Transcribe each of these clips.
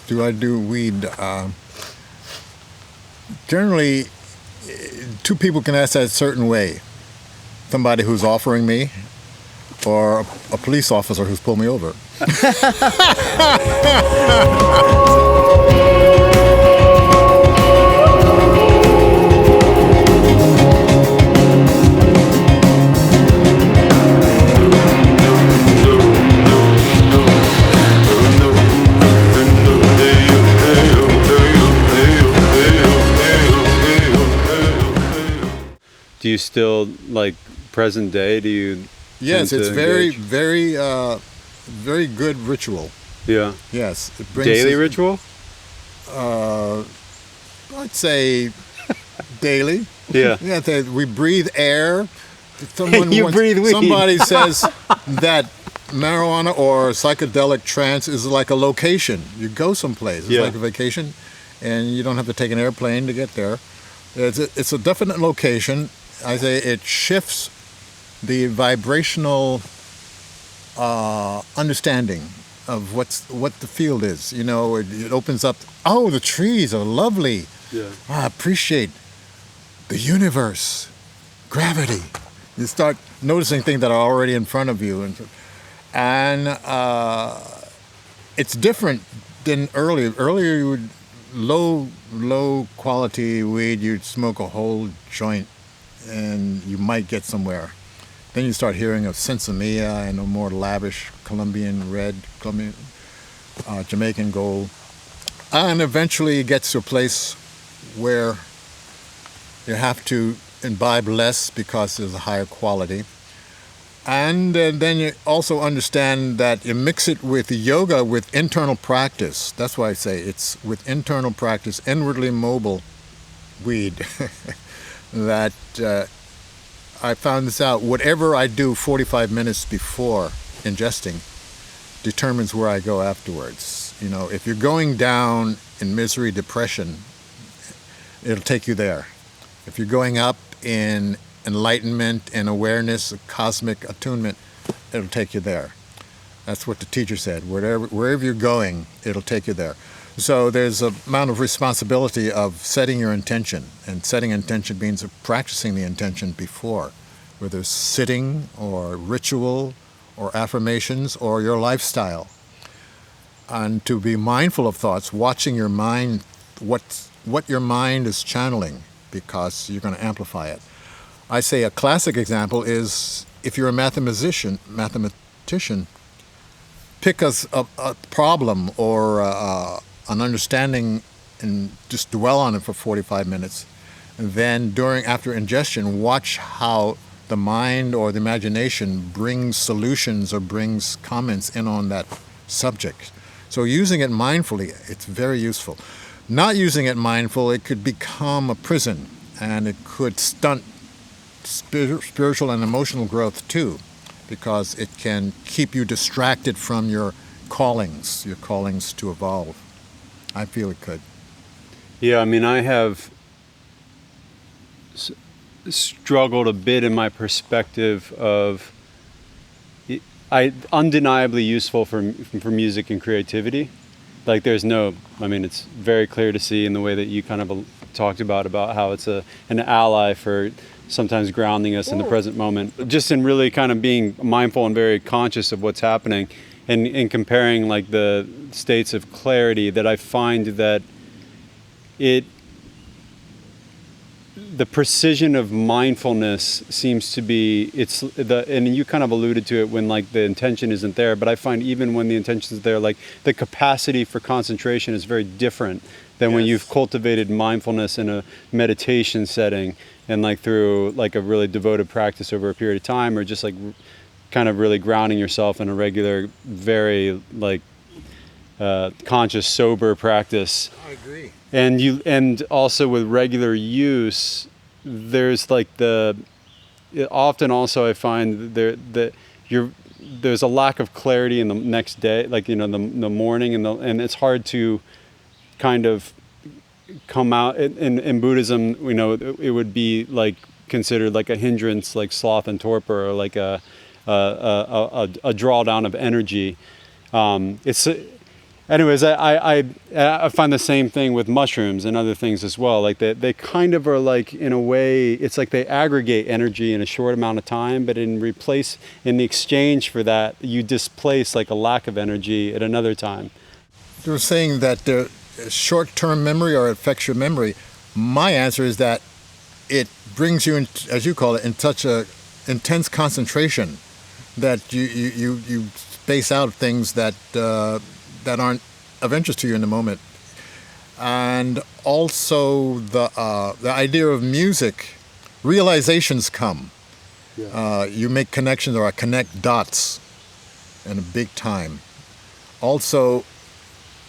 do I do weed? Generally, two people can ask that a certain way. Somebody who's offering me, or a police officer who's pulled me over. Do you still, like, present day, do you? Yes, it's very good ritual. Yeah. Yes, it brings daily ritual. I'd say daily. Yeah. Yeah, we breathe air. Breathe weed. Somebody says that marijuana or psychedelic trance is like a location. You go someplace. It's like a vacation, and you don't have to take an airplane to get there. It's a definite location. I say it shifts the vibrational understanding of what the field is. You know, it opens up. Oh, the trees are lovely. Yeah. I appreciate the universe, gravity. You start noticing things that are already in front of you, and it's different than earlier. Earlier, you would low quality weed. You'd smoke a whole joint, and you might get somewhere. Then you start hearing of Sinsemilla and a more lavish Colombian red, Jamaican gold. And eventually it gets to a place where you have to imbibe less because there's a higher quality. And then you also understand that you mix it with yoga, with internal practice. That's why I say it's with internal practice, inwardly mobile weed, that I found this out. Whatever I do 45 minutes before ingesting determines where I go afterwards. You know, if you're going down in misery, depression, it'll take you there. If you're going up in enlightenment and awareness, cosmic attunement, it'll take you there. That's what the teacher said. Wherever you're going, it'll take you there. So there's an amount of responsibility of setting your intention, and setting intention means practicing the intention before, whether it's sitting or ritual or affirmations or your lifestyle. And to be mindful of thoughts, watching your mind, what your mind is channeling, because you're going to amplify it. I say a classic example is if you're a mathematician, pick a problem or an understanding and just dwell on it for 45 minutes. And then after ingestion, watch how the mind or the imagination brings solutions or brings comments in on that subject. So using it mindfully, it's very useful. Not using it mindful, it could become a prison, and it could stunt spiritual and emotional growth too, because it can keep you distracted from your callings to evolve. I feel it could. Yeah, I mean, I have struggled a bit in my perspective of undeniably useful for music and creativity. Like it's very clear to see in the way that you kind of talked about how it's an ally for sometimes grounding us in the present moment, just in really kind of being mindful and very conscious of what's happening, and comparing like the states of clarity that I find that the precision of mindfulness seems to be, and you kind of alluded to it when like the intention isn't there, but I find even when the intention is there, like the capacity for concentration is very different than when you've cultivated mindfulness in a meditation setting and like through like a really devoted practice over a period of time, or just like kind of really grounding yourself in a regular, very like conscious, sober practice. I agree. And also with regular use, there's like often also I find there's a lack of clarity in the next day, like, you know, the morning, and it's hard to kind of come out in Buddhism. You know, it would be like considered like a hindrance, like sloth and torpor, or like a drawdown of energy. anyways, I find the same thing with mushrooms and other things as well. Like they kind of are like, in a way, it's like they aggregate energy in a short amount of time, but in the exchange for that, you displace like a lack of energy at another time. You were saying that the short-term memory or affects your memory. My answer is that it brings you, in, as you call it, in such a intense concentration that you space out things that that aren't of interest to you in the moment. And also the idea of music, realizations come. Yeah. You make connections or connect dots in a big time. Also,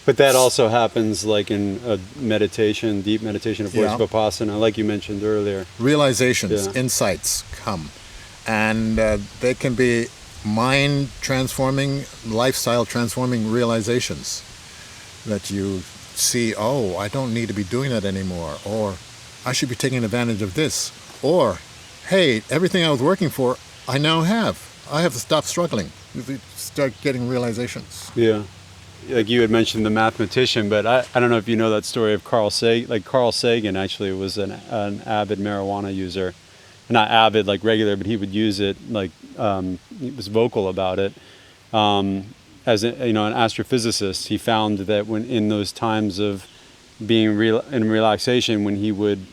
But that also happens like in a meditation, deep meditation of voice Yeah. vipassana, like you mentioned earlier. realizations, Yeah. insights come. And they can be mind transforming, lifestyle transforming realizations that you see, oh, I don't need to be doing that anymore, or I should be taking advantage of this, or hey, everything I was working for, I now have. I have to stop struggling. You start getting realizations. Yeah. Like you had mentioned the mathematician, but I don't know if you know that story of Carl Sagan. Like Carl Sagan actually was an avid marijuana user. Not avid like regular, but he would use it, like he was vocal about it. As a, an astrophysicist, he found that when in those times of being in relaxation, when he would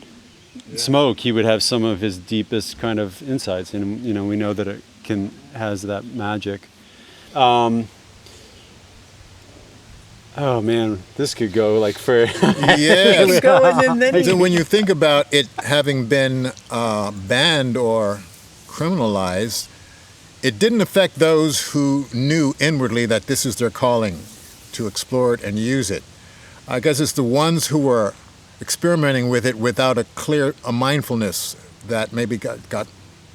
smoke, he would have some of his deepest kind of insights, and we know that it has that magic. Oh man, this could go like for Yes. Going So when you think about it having been banned or criminalized, it didn't affect those who knew inwardly that this is their calling, to explore it and use it. I guess it's the ones who were experimenting with it without a mindfulness that maybe got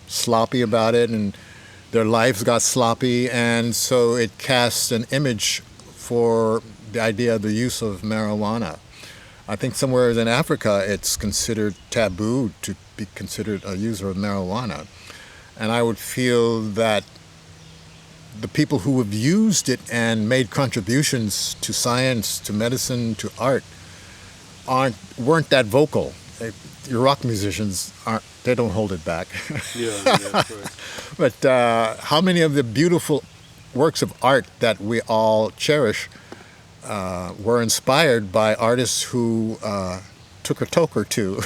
sloppy about it, and their lives got sloppy, and so it casts an image for the idea of the use of marijuana. I think somewhere in Africa it's considered taboo to be considered a user of marijuana. And I would feel that the people who have used it and made contributions to science, to medicine, to art, weren't that vocal. Your rock musicians they don't hold it back. Yeah, of course. But how many of the beautiful works of art that we all cherish were inspired by artists who took a toke or two.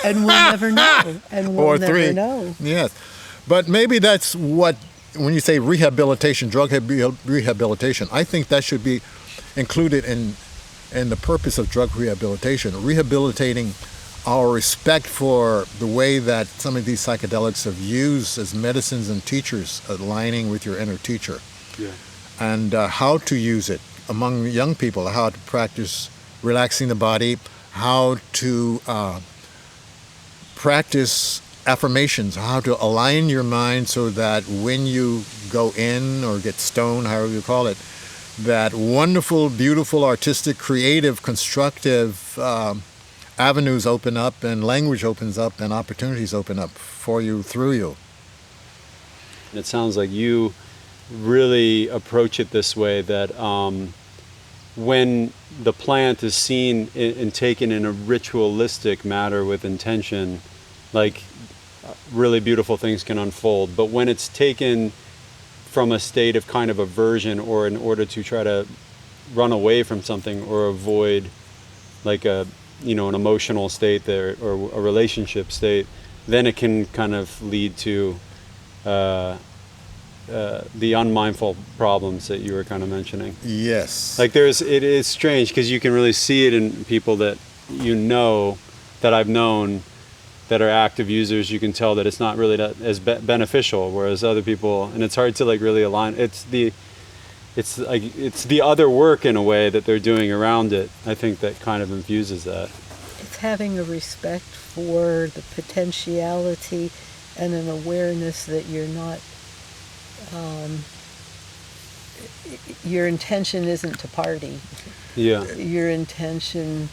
And we'll never know. And we'll or never three. know. Yes. But maybe that's what, when you say rehabilitation, drug rehabilitation, I think that should be included in the purpose of drug rehabilitation, rehabilitating our respect for the way that some of these psychedelics have used as medicines and teachers, aligning with your inner teacher. Yeah. And how to use it among young people, how to practice relaxing the body, how to practice affirmations, how to align your mind so that when you go in or get stoned, however you call it, that wonderful, beautiful, artistic, creative, constructive avenues open up, and language opens up, and opportunities open up for you, through you. And it sounds like you really approach it this way, that when the plant is seen and taken in a ritualistic matter with intention, like really beautiful things can unfold. But when it's taken from a state of kind of aversion, or in order to try to run away from something or avoid like an emotional state there, or a relationship state, then it can kind of lead to the unmindful problems that you were kind of mentioning. Yes. Like it is strange because you can really see it in people that that I've known that are active users. You can tell that it's not really that as beneficial, whereas other people, and it's hard to like really align. It's the other work in a way that they're doing around it. I think that kind of infuses that. It's having a respect for the potentiality and an awareness that you're not, your intention isn't to party. Yeah. Your intention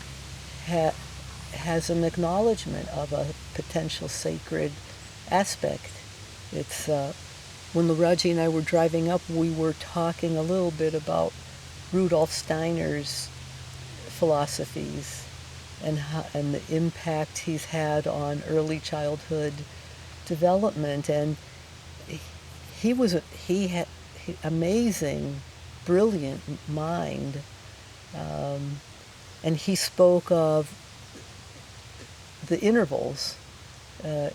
has an acknowledgement of a potential sacred aspect. It's when Laaraji and I were driving up, we were talking a little bit about Rudolf Steiner's philosophies and the impact he's had on early childhood development. And he had amazing, brilliant mind, and he spoke of the intervals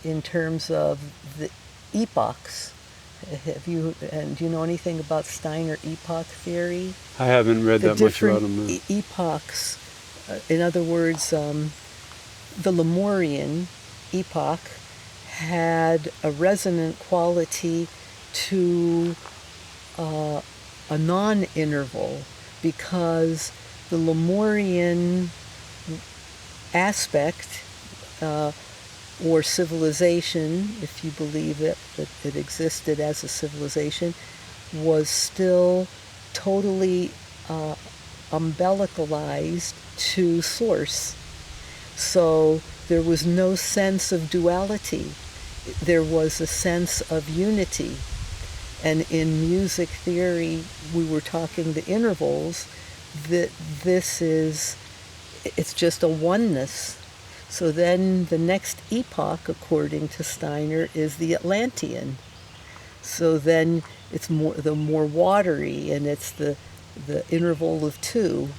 in terms of the epochs. Do you know anything about Steiner epoch theory? I haven't read that much about him. The epochs, in other words, the Lemurian epoch had a resonant quality to a non-interval, because the Lemurian aspect, or civilization, if you believe that it existed as a civilization, was still totally umbilicalized to source. So there was no sense of duality. There was a sense of unity. And in music theory, we were talking the intervals, that it's just a oneness. So then the next epoch, according to Steiner, is the Atlantean. So then it's the more watery, and it's the interval of two,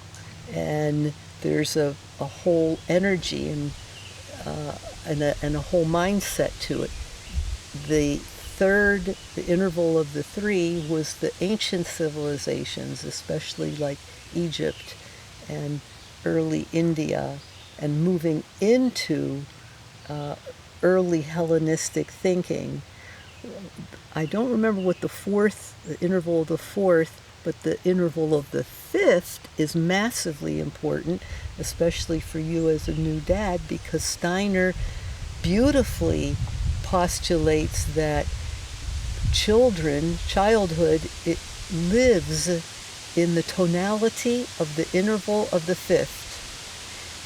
and there's a whole energy and a whole mindset to it. The interval of the three was the ancient civilizations, especially like Egypt and early India, and moving into early Hellenistic thinking. I don't remember what the interval of the fourth, but the interval of the fifth is massively important, especially for you as a new dad, because Steiner beautifully postulates that childhood, it lives in the tonality of the interval of the fifth.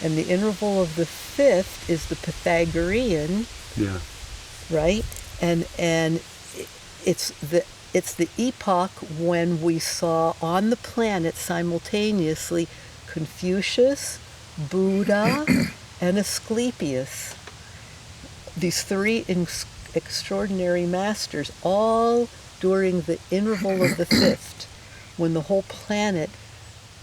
And the interval of the fifth is the Pythagorean, Yeah. right? And it's the epoch when we saw on the planet simultaneously Confucius, Buddha, and Asclepius. These three extraordinary masters, all during the interval of the fifth, when the whole planet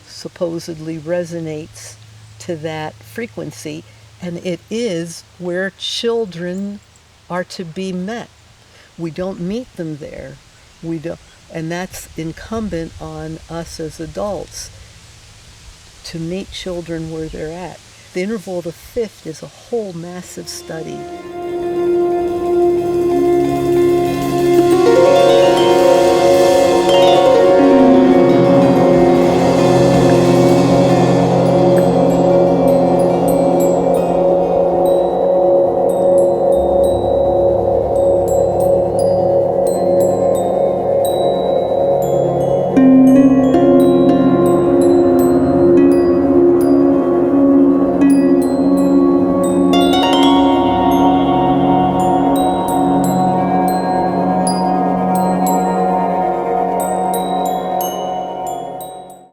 supposedly resonates to that frequency, and it is where children are to be met. We don't meet them there. We don't, and that's incumbent on us as adults to meet children where they're at. The interval of the fifth is a whole massive study.